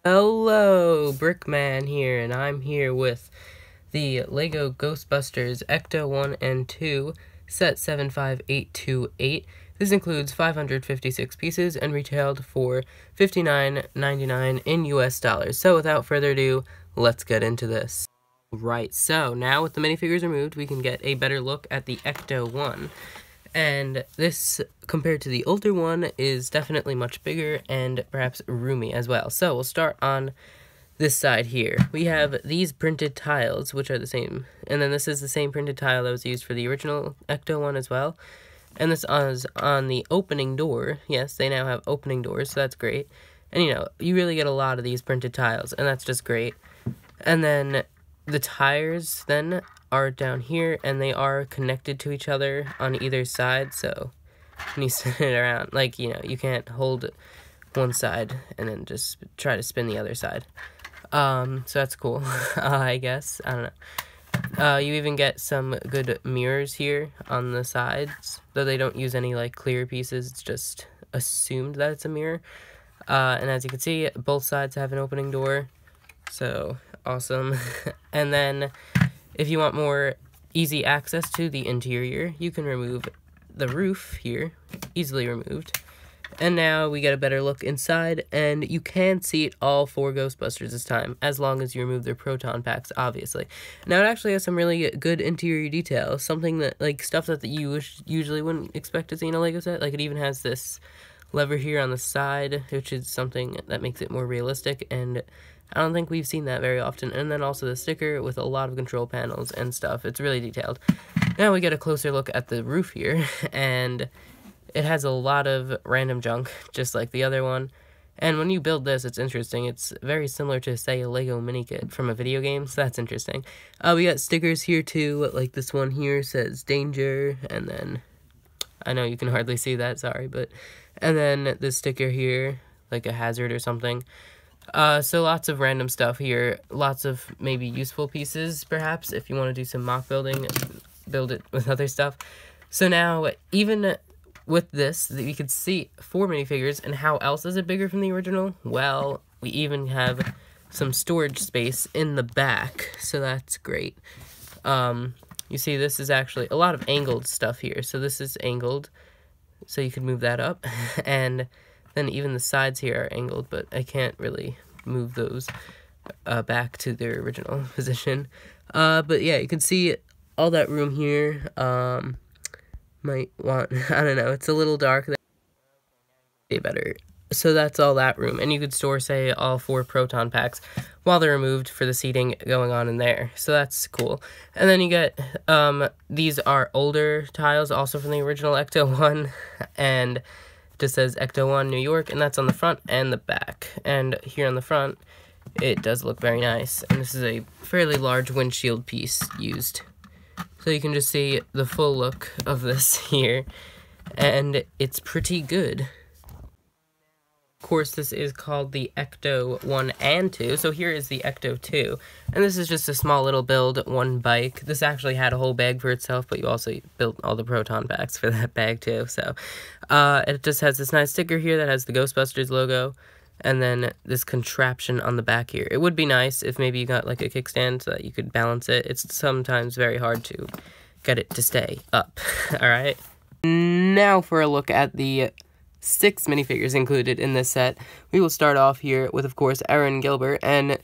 Hello, Brickman here, and I'm here with the LEGO Ghostbusters Ecto 1 and 2, set 75828. This includes 556 pieces and retailed for $59.99 in US dollars. So without further ado, let's get into this. Right, so now with the minifigures removed, we can get a better look at the Ecto 1. And this, compared to the older one, is definitely much bigger and perhaps roomy as well. So we'll start on this side here. We have these printed tiles, which are the same. And then this is the same printed tile that was used for the original Ecto one as well. And this is on the opening door. Yes, they now have opening doors, so that's great. And you know, you really get a lot of these printed tiles, and that's just great. And then the tires then are down here, and they are connected to each other on either side, so when you spin it around, like, you know, you can't hold one side and then just try to spin the other side. So that's cool, I guess. I don't know. You even get some good mirrors here on the sides, though they don't use any, like, clear pieces. It's just assumed that it's a mirror. And as you can see, both sides have an opening door, so awesome. And then if you want more easy access to the interior, you can remove the roof here, easily removed. And now we get a better look inside, and you can see all 4 Ghostbusters this time, as long as you remove their proton packs, obviously. Now, it actually has some really good interior detail, something that, like, stuff that you usually wouldn't expect to see in a LEGO set. Like, it even has this lever here on the side, which is something that makes it more realistic, and I don't think we've seen that very often. And then also the sticker with a lot of control panels and stuff. It's really detailed. Now we get a closer look at the roof here, and it has a lot of random junk, just like the other one. And when you build this, it's interesting. It's very similar to, say, a LEGO mini kit from a video game, so that's interesting. We got stickers here too, like this one here says danger, and then, I know you can hardly see that, sorry, but, and then this sticker here, like a hazard or something. So lots of random stuff here, lots of maybe useful pieces, perhaps, if you want to do some mock building, build it with other stuff. So now, even with this, we could see 4 minifigures, and how else is it bigger from the original? Well, we even have some storage space in the back, so that's great. You see, this is actually a lot of angled stuff here, so this is angled, so you could move that up, and then even the sides here are angled, but I can't really move those back to their original position. But yeah, you can see all that room here. Might want, I don't know, it's a little dark. Better. So that's all that room, and you could store, say, all 4 proton packs while they're removed for the seating going on in there. So that's cool. And then you get, these are older tiles, also from the original Ecto 1, and just says Ecto 1 New York, and that's on the front and the back. And here on the front, it does look very nice, and this is a fairly large windshield piece used. So you can just see the full look of this here, and it's pretty good. Of course, this is called the Ecto 1 and 2, so here is the Ecto 2, and this is just a small little build, one bike. This actually had a whole bag for itself, but you also built all the proton packs for that bag too, so it just has this nice sticker here that has the Ghostbusters logo, and then this contraption on the back here. It would be nice if maybe you got like a kickstand so that you could balance it. It's sometimes very hard to get it to stay up, alright? Now for a look at the 6 minifigures included in this set. We will start off here with, of course, Erin Gilbert, and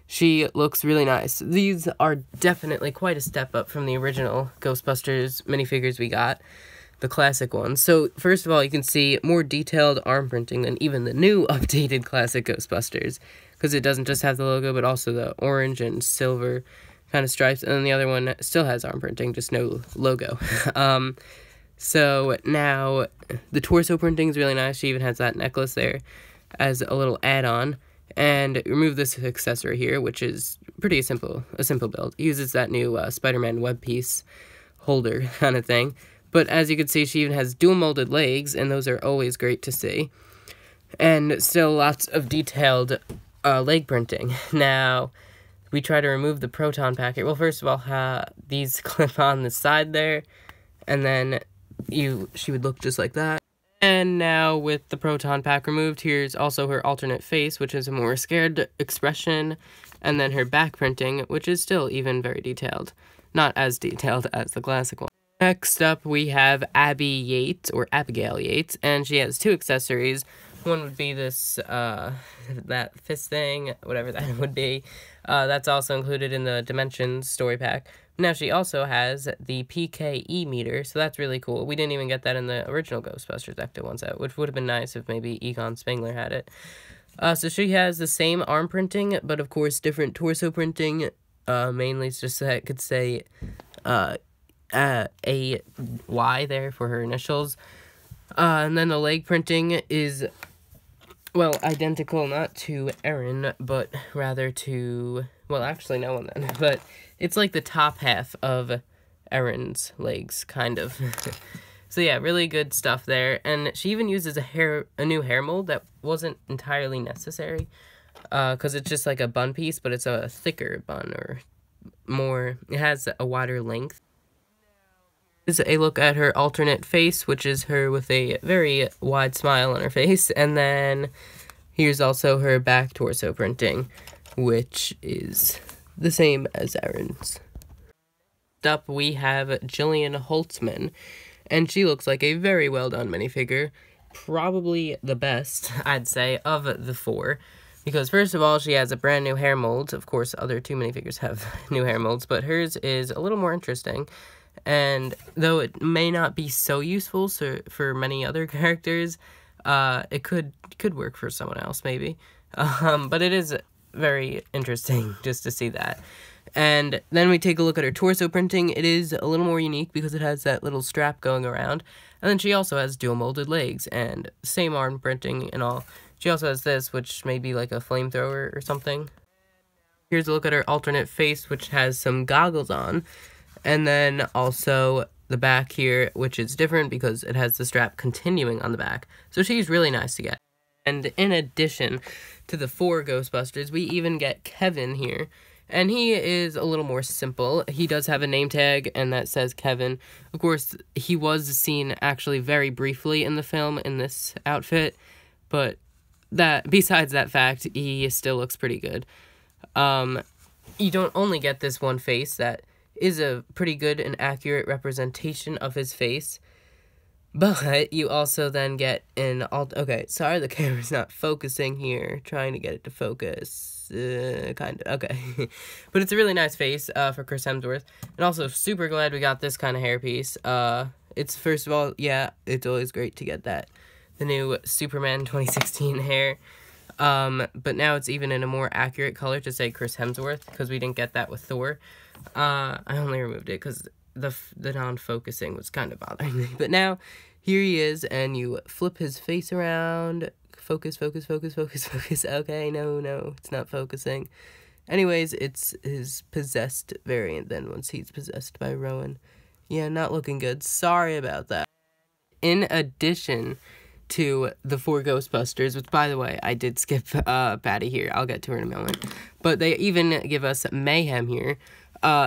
she looks really nice. These are definitely quite a step up from the original Ghostbusters minifigures we got, the classic ones. So, first of all, you can see more detailed arm printing than even the new updated classic Ghostbusters, because it doesn't just have the logo, but also the orange and silver kind of stripes, and then the other one still has arm printing, just no logo. So now the torso printing is really nice. She even has that necklace there as a little add-on. And remove this accessory here, which is a simple build. It uses that new Spider-Man web piece holder kind of thing. But as you can see, she even has dual molded legs, and those are always great to see. And still lots of detailed leg printing. Now, we try to remove the proton pack here. Well, first of all, these clip on the side there, and then she would look just like that. And now, with the proton pack removed, here's also her alternate face, which is a more scared expression, and then her back printing, which is still even very detailed. Not as detailed as the classic one. Next up, we have Abby Yates, or Abigail Yates, and she has two accessories. One would be this, that fist thing, whatever that would be. That's also included in the Dimensions story pack. Now, she also has the PKE meter, so that's really cool. We didn't even get that in the original Ghostbusters Ecto-1 set, which would have been nice if maybe Egon Spengler had it. So she has the same arm printing, but of course different torso printing. Mainly it's just that it could say a Y there for her initials. And then the leg printing is, well, identical not to Erin, but rather to, well, actually no one then, but it's like the top half of Erin's legs, kind of. So yeah, really good stuff there. And she even uses a new hair mold that wasn't entirely necessary, because it's just like a bun piece, but it's a thicker bun, or more, it has a wider length. This is a look at her alternate face, which is her with a very wide smile on her face. And then here's also her back torso printing, which is the same as Erin's. Next up, we have Jillian Holtzman, and she looks like a very well done minifigure. Probably the best, I'd say, of the four. Because first of all, she has a brand new hair mold. Of course, other two minifigures have new hair molds, but hers is a little more interesting. And though it may not be so useful for many other characters, it could work for someone else, maybe. But it is very interesting just to see that. And then we take a look at her torso printing. It is a little more unique because it has that little strap going around. And then she also has dual molded legs and same arm printing and all. She also has this, which may be like a flamethrower or something. Here's a look at her alternate face, which has some goggles on. And then also the back here, which is different because it has the strap continuing on the back. So she's really nice to get. And in addition to the four Ghostbusters, we even get Kevin here. And he is a little more simple. He does have a name tag, and that says Kevin. Of course, he was seen actually very briefly in the film in this outfit. But besides that fact, he still looks pretty good. You don't only get this one face that is a pretty good and accurate representation of his face, but you also then get okay, sorry, the camera's not focusing here, trying to get it to focus, kind of, okay, but it's a really nice face, for Chris Hemsworth, and also super glad we got this kind of hairpiece. It's, first of all, yeah, it's always great to get the new Superman 2016 hair, but now it's even in a more accurate color to say Chris Hemsworth, because we didn't get that with Thor. I only removed it because the non-focusing was kind of bothering me. But now, here he is, and you flip his face around. Focus, focus, focus, focus, focus. Okay, no, it's not focusing. Anyways, it's his possessed variant then, once he's possessed by Rowan. Yeah, not looking good. Sorry about that. In addition to the four Ghostbusters, which, by the way, I did skip Patty here. I'll get to her in a moment. But they even give us Mayhem here.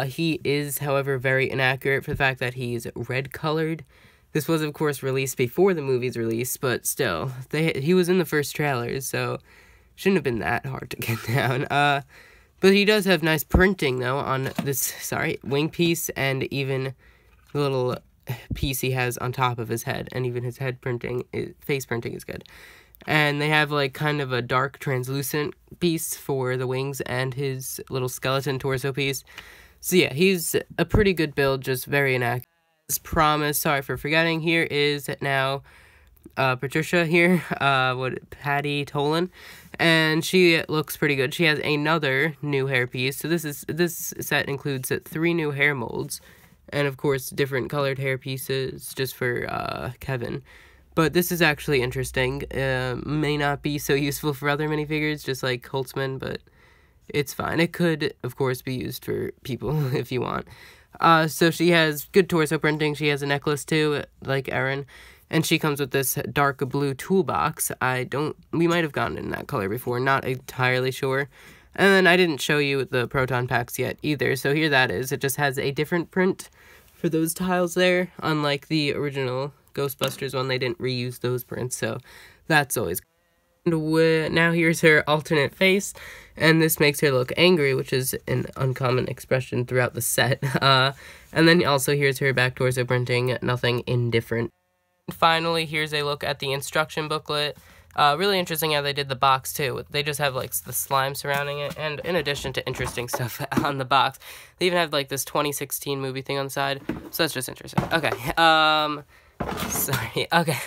He is, however, very inaccurate for the fact that he's red-colored. This was, of course, released before the movie's release, but still, he was in the first trailers, so shouldn't have been that hard to get down. But he does have nice printing, though, on this, wing piece, and even the little piece he has on top of his head, and even his head printing, face printing is good. And they have, like, kind of a dark translucent piece for the wings and his little skeleton torso piece. So yeah, he's a pretty good build, just very inaccurate. As promised, sorry for forgetting, here is now Patricia here, Patty Tolan, and she looks pretty good. She has another new hair piece. So this set includes 3 new hair molds, and of course different colored hair pieces just for Kevin. But this is actually interesting. May not be so useful for other minifigures, just like Holtzman, but it's fine. It could, of course, be used for people if you want. So she has good torso printing. She has a necklace too, like Erin. And she comes with this dark blue toolbox. We might have gotten in that color before, not entirely sure. And then I didn't show you the proton packs yet either, so here that is. It just has a different print for those tiles there, unlike the original Ghostbusters one, they didn't reuse those prints, so that's always good. Now here's her alternate face, and this makes her look angry, which is an uncommon expression throughout the set. And then also here's her back torso printing, nothing indifferent. Finally, here's a look at the instruction booklet. Really interesting how they did the box, too. They just have, like, the slime surrounding it, and in addition to interesting stuff on the box, they even have, like, this 2016 movie thing on the side, so that's just interesting. Okay, sorry, okay,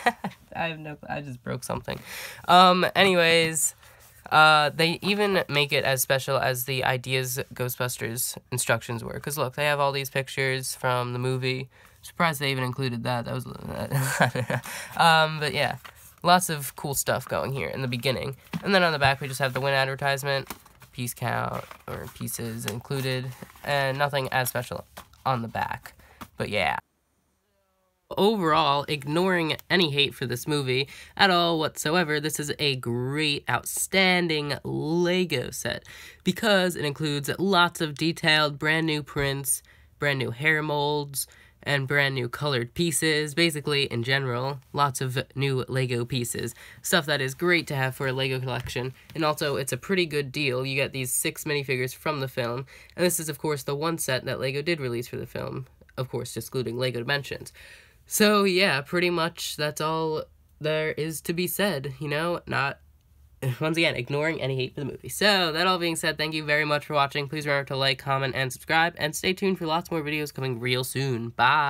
I just broke something. Anyways, they even make it as special as the Ideas Ghostbusters instructions were, because look, they have all these pictures from the movie. Surprised they even included that. That was, but yeah, lots of cool stuff going here in the beginning. And then on the back, we just have the win advertisement, piece count, or pieces included, and nothing as special on the back. But yeah. Overall, ignoring any hate for this movie at all whatsoever, this is a great, outstanding Lego set because it includes lots of detailed brand new prints, brand new hair molds, and brand new colored pieces. Basically, in general, lots of new Lego pieces. Stuff that is great to have for a Lego collection. And also, it's a pretty good deal. You get these 6 minifigures from the film. And this is, of course, the one set that Lego did release for the film. Of course, excluding Lego Dimensions. So, yeah, pretty much that's all there is to be said. You know, not... Once again, ignoring any hate for the movie. So, that all being said, thank you very much for watching. Please remember to like, comment, and subscribe. And stay tuned for lots more videos coming real soon. Bye!